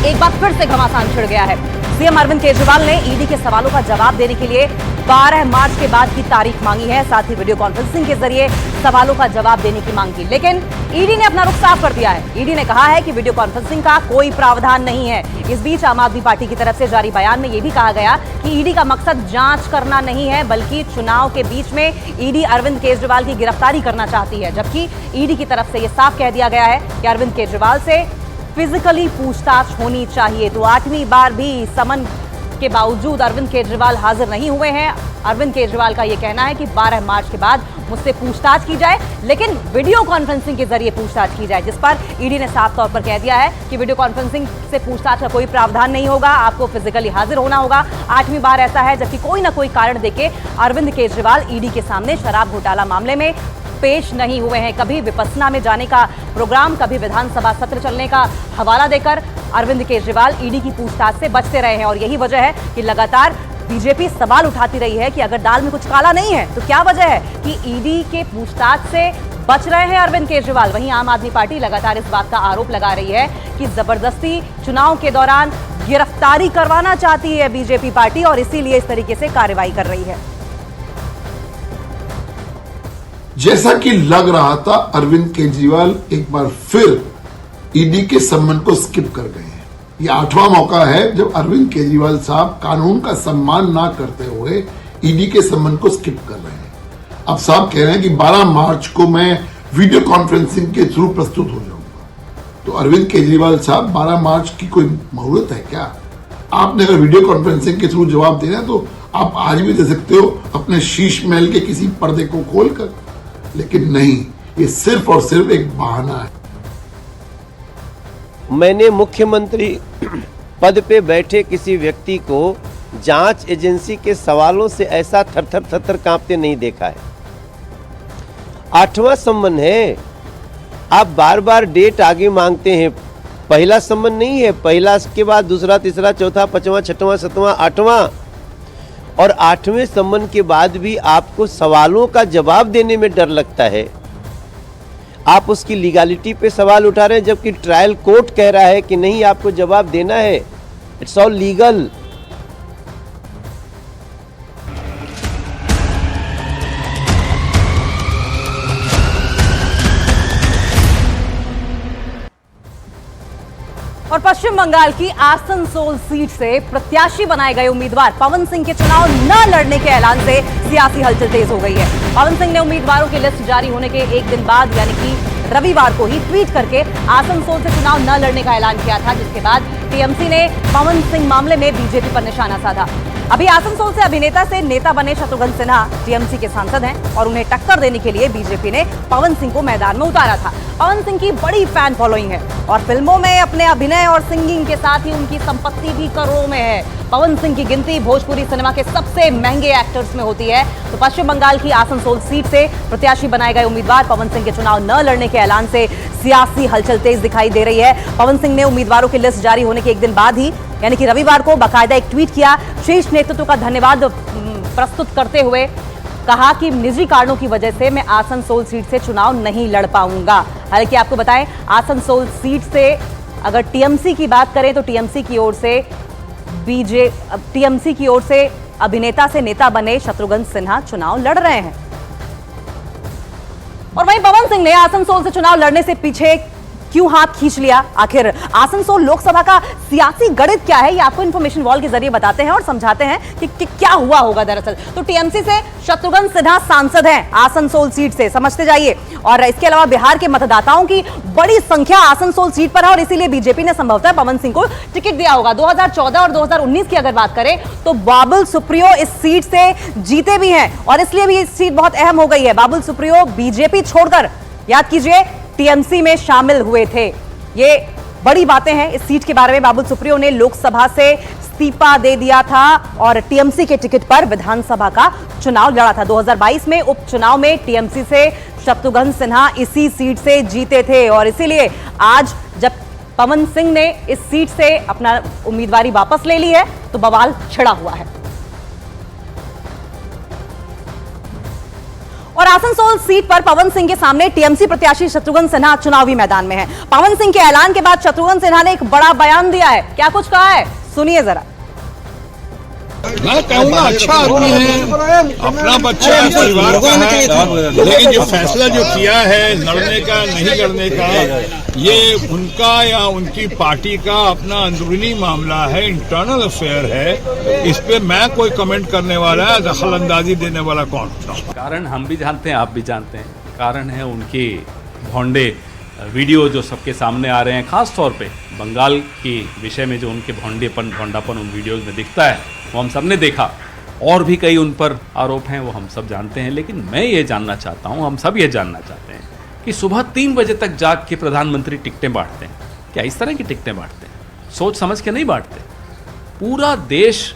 एक बार फिर से घमासान छिड़ गया है। सीएम अरविंद केजरीवाल ने ईडी के सवालों का जवाब देने के लिए 12 मार्च के बाद की तारीख मांगी है। साथ ही वीडियो कॉन्फ्रेंसिंग के जरिए सवालों का जवाब देने की मांग की, लेकिन ईडी ने अपना रुख साफ कर दिया है। ईडी ने कहा है कि वीडियो कॉन्फ्रेंसिंग का कोई प्रावधान नहीं है। इस बीच आम आदमी पार्टी की तरफ से जारी बयान में यह भी कहा गया कि ईडी का मकसद जांच करना नहीं है, बल्कि चुनाव के बीच में ईडी अरविंद केजरीवाल की गिरफ्तारी करना चाहती है। जबकि ईडी की तरफ से यह साफ कह दिया गया है कि अरविंद केजरीवाल से फिजिकली पूछताछ होनी चाहिए। तो 8वीं बार भी समन के बावजूद अरविंद केजरीवाल हाजिर नहीं हुए हैं। अरविंद केजरीवाल का यह कहना है कि 12 मार्च के बाद मुझसे पूछताछ की जाए, लेकिन वीडियो कॉन्फ्रेंसिंग के जरिए पूछताछ की जाए, जिस पर ईडी ने साफ तौर पर कह दिया है कि वीडियो कॉन्फ्रेंसिंग से पूछताछ का कोई प्रावधान नहीं होगा, आपको फिजिकली हाजिर होना होगा। 8वीं बार ऐसा है जबकि कोई ना कोई कारण देके अरविंद केजरीवाल ईडी के सामने शराब घोटाला मामले में पेश नहीं हुए हैं। कभी विपस्सना में जाने का प्रोग्राम, कभी विधानसभा सत्र चलने का हवाला देकर अरविंद केजरीवाल ईडी की पूछताछ से बचते रहे हैं। और यही वजह है कि लगातार बीजेपी सवाल उठाती रही है कि अगर दाल में कुछ काला नहीं है तो क्या वजह है कि ईडी के पूछताछ से बच रहे हैं अरविंद केजरीवाल। वहीं आम आदमी पार्टी लगातार इस बात का आरोप लगा रही है कि जबरदस्ती चुनाव के दौरान गिरफ्तारी करवाना चाहती है बीजेपी पार्टी और इसीलिए इस तरीके से कार्रवाई कर रही है। जैसा कि लग रहा था, अरविंद केजरीवाल एक बार फिर ईडी के सम्मन को स्किप कर गए हैं। यह 8वां मौका है जब अरविंद केजरीवाल साहब कानून का सम्मान ना करते हुए ईडी के सम्मन को स्किप कर रहे हैं। अब साहब कह रहे हैं कि 12 मार्च को मैं वीडियो कॉन्फ्रेंसिंग के थ्रू प्रस्तुत हो जाऊंगा। तो अरविंद केजरीवाल साहब, 12 मार्च की कोई मुहूर्त है क्या? आपने अगर वीडियो कॉन्फ्रेंसिंग के थ्रू जवाब देना है तो आप आज भी दे सकते हो अपने शीश महल के किसी पर्दे को खोलकर, लेकिन नहीं, ये सिर्फ और सिर्फ एक बहाना है। मैंने मुख्यमंत्री पद पे बैठे किसी व्यक्ति को जांच एजेंसी के सवालों से ऐसा थर-थर कांपते नहीं देखा है। 8वां सम्मन है। आप बार बार डेट आगे मांगते हैं। पहला सम्मन नहीं है, पहला के बाद दूसरा, तीसरा, चौथा, 5वां, 6वां, 7वां, 8वां और 8वें सम्मन के बाद भी आपको सवालों का जवाब देने में डर लगता है। आप उसकी लीगलिटी पे सवाल उठा रहे हैं, जबकि ट्रायल कोर्ट कह रहा है कि नहीं, आपको जवाब देना है। It's all legal. और पश्चिम बंगाल की आसनसोल सीट से प्रत्याशी बनाए गए उम्मीदवार पवन सिंह के चुनाव न लड़ने के ऐलान से सियासी हलचल तेज हो गई है। पवन सिंह ने उम्मीदवारों की लिस्ट जारी होने के एक दिन बाद यानी कि रविवार को ही ट्वीट करके आसनसोल से चुनाव न लड़ने का ऐलान किया था, जिसके बाद टीएमसी ने पवन सिंह मामले में बीजेपी पर निशाना साधा। अभी आसनसोल से अभिनेता से नेता बने शत्रुघ्न सिन्हा टीएमसी के सांसद हैं और उन्हें टक्कर देने के लिए बीजेपी ने पवन सिंह को मैदान में उतारा था। पवन सिंह की बड़ी फैन फॉलोइंग है और फिल्मों में अपने अभिनय और सिंगिंग के साथ ही उनकी संपत्ति भी करोड़ों में है। पवन सिंह की गिनती भोजपुरी सिनेमा के सबसे महंगे एक्टर्स में होती है। तो पश्चिम बंगाल की आसनसोल सीट से प्रत्याशी बनाए गए उम्मीदवार पवन सिंह के चुनाव न लड़ने के ऐलान से सियासी हलचल तेज दिखाई दे रही है। पवन सिंह ने उम्मीदवारों की लिस्ट जारी होने के एक दिन बाद ही यानी कि रविवार को बाकायदा एक ट्वीट किया। शीर्ष नेतृत्व का धन्यवाद प्रस्तुत करते हुए कहा कि निजी कारणों की वजह से मैं आसनसोल सीट से चुनाव नहीं लड़ पाऊंगा। हालांकि आपको बताएं, आसनसोल सीट से अगर टीएमसी की बात करें तो टीएमसी की ओर से अभिनेता से नेता बने शत्रुघ्न सिन्हा चुनाव लड़ रहे हैं। और वहीं पवन सिंह ने आसनसोल से चुनाव लड़ने से पीछे क्यों हाथ खींच लिया? आखिर आसनसोल लोकसभा का सियासी गणित क्या है, ये आपको इंफॉर्मेशन वॉल के जरिए बताते हैं और समझाते हैं कि क्या हुआ होगा दरअसल। तो टीएमसी से शत्रुघ्न सिन्हा सांसद हैं आसनसोल सीट से, समझते जाइए। और इसके अलावा बिहार के मतदाताओं की बड़ी संख्या आसनसोल सीट पर है और इसीलिए बीजेपी ने संभवतः पवन सिंह को टिकट दिया होगा। 2014 और 2019 की अगर बात करें तो बाबुल सुप्रियो इस सीट से जीते भी हैं और इसलिए भी इस सीट बहुत अहम हो गई है। बाबुल सुप्रियो बीजेपी छोड़कर, याद कीजिए, टीएमसी में शामिल हुए थे। ये बड़ी बातें हैं इस सीट के बारे में। बाबुल सुप्रियो ने लोकसभा से इस्तीफा दे दिया था और टीएमसी के टिकट पर विधानसभा का चुनाव लड़ा था। 2022 में उपचुनाव में टीएमसी से शत्रुघ्न सिन्हा इसी सीट से जीते थे और इसीलिए आज जब पवन सिंह ने इस सीट से अपना उम्मीदवारी वापस ले ली है तो बवाल छिड़ा हुआ है। और आसनसोल सीट पर पवन सिंह के सामने टीएमसी प्रत्याशी शत्रुघ्न सिन्हा चुनावी मैदान में है। पवन सिंह के ऐलान के बाद शत्रुघ्न सिन्हा ने एक बड़ा बयान दिया है। क्या कुछ कहा है, सुनिए जरा। मैं कहूँगा अच्छा आदमी है, अपना बच्चा है, परिवार का है, लेकिन जो फैसला जो किया है लड़ने का नहीं लड़ने का, ये उनका या उनकी पार्टी का अपना अंदरूनी मामला है, इंटरनल अफेयर है। इस पे मैं कोई कमेंट करने वाला है, दखल अंदाजी देने वाला कौन होता? कारण हम भी जानते हैं, आप भी जानते हैं, कारण है उनके भोंडे वीडियो जो सबके सामने आ रहे हैं। खास तौर पे बंगाल के विषय में जो उनके भोंडापन उन वीडियोस में दिखता है वो हम सब ने देखा। और भी कई उन पर आरोप हैं, वो हम सब जानते हैं। लेकिन मैं ये जानना चाहता हूँ, हम सब ये जानना चाहते हैं कि सुबह 3 बजे तक जाग के प्रधानमंत्री टिकटें बांटते हैं। क्या इस तरह की टिकटें बांटते हैं? सोच समझ के नहीं बांटते। पूरा देश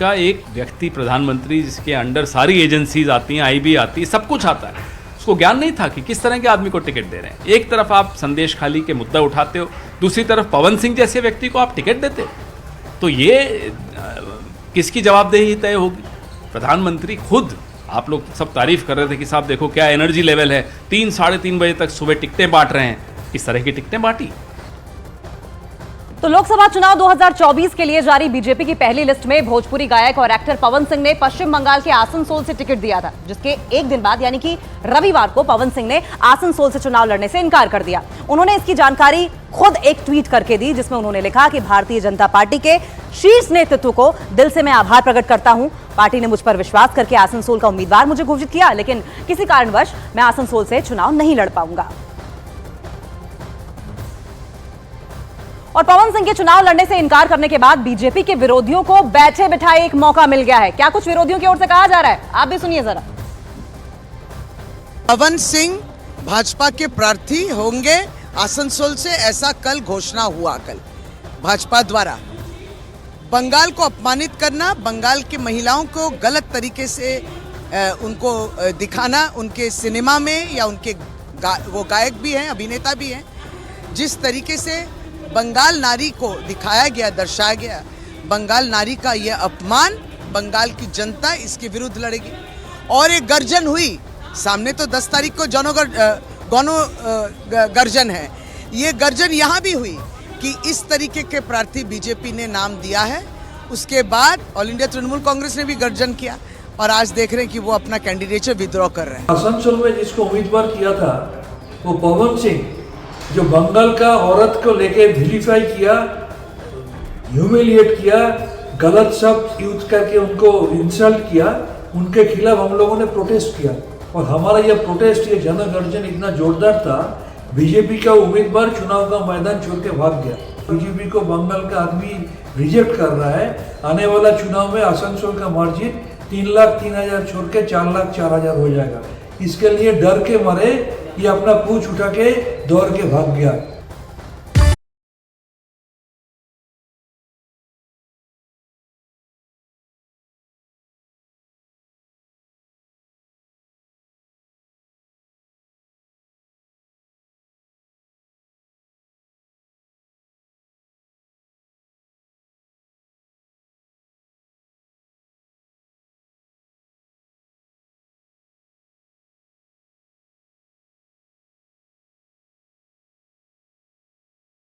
का एक व्यक्ति प्रधानमंत्री, जिसके अंडर सारी एजेंसीज आती हैं, IB आती है, सब कुछ आता है, उसको ज्ञान नहीं था कि किस तरह के आदमी को टिकट दे रहे हैं। एक तरफ आप संदेश खाली के मुद्दा उठाते हो, दूसरी तरफ पवन सिंह जैसे व्यक्ति को आप टिकट देते हो, तो ये किसकी जवाबदेही तय होगी? प्रधानमंत्री खुद, आप लोग सब तारीफ कर रहे थे कि साहब देखो क्या एनर्जी लेवल है, 3 साढ़े 3 बजे तक सुबह टिकटें बांट रहे हैं। इस तरह की टिकटें बांटी। तो लोकसभा चुनाव 2024 के लिए जारी बीजेपी की पहली लिस्ट में भोजपुरी गायक और एक्टर पवन सिंह ने पश्चिम बंगाल के आसनसोल से टिकट दिया था, जिसके एक दिन बाद यानी कि रविवार को पवन सिंह ने आसनसोल से चुनाव लड़ने से इनकार कर दिया। उन्होंने इसकी जानकारी खुद एक ट्वीट करके दी, जिसमें उन्होंने लिखा कि भारतीय जनता पार्टी के शीर्ष नेतृत्व को दिल से मैं आभार प्रकट करता हूं। पार्टी ने मुझ पर विश्वास करके आसनसोल का उम्मीदवार मुझे घोषित किया, लेकिन किसी कारणवश मैं आसनसोल से चुनाव नहीं लड़ पाऊंगा। और पवन सिंह के चुनाव लड़ने से इनकार करने के बाद बीजेपी के विरोधियों को बैठे बिठाए एक मौका मिल गया है। क्या कुछ विरोधियों की ओर से कहा जा रहा है, आप भी सुनिए जरा। पवन सिंह भाजपा के प्रार्थी होंगे आसनसोल से, ऐसा कल घोषणा हुआ। कल भाजपा द्वारा बंगाल को अपमानित करना, बंगाल की महिलाओं को गलत तरीके से उनको दिखाना, उनके सिनेमा में या उनके वो गायक भी हैं, अभिनेता भी हैं, जिस तरीके से बंगाल नारी को दिखाया गया, दर्शाया गया, बंगाल नारी का यह अपमान, बंगाल की जनता इसके विरुद्ध लड़ेगी। और एक गर्जन हुई सामने, तो 10 तारीख को गौनो गर्जन है, ये गर्जन यहाँ भी हुई कि इस तरीके के प्रार्थी बीजेपी ने नाम दिया है। उसके बाद ऑल इंडिया तृणमूल कांग्रेस ने भी गर्जन किया और आज देख रहे हैं कि वो अपना कैंडिडेचर विथड्रॉ कर रहे हैं। आसनसोल में जिसको उम्मीदवार किया था वो पवन सिंह, जो बंगाल का औरत को लेके विलिफाई किया, ह्यूमिलिएट किया, गलत शब्द यूज करके उनको इंसल्ट किया, उनके खिलाफ हम लोगों ने प्रोटेस्ट किया। और हमारा यह प्रोटेस्ट, ये जनगर्जन इतना जोरदार था, बीजेपी का उम्मीदवार चुनाव का मैदान छोड़ के भाग गया। बीजेपी को बंगाल का आदमी रिजेक्ट कर रहा है। आने वाला चुनाव में आसनसोल का मार्जिन 3,03,000 छोड़ के 4,04,000 हो जाएगा। इसके लिए डर के मारे ये अपना पूंछ उठा के दौड़ के भाग गया।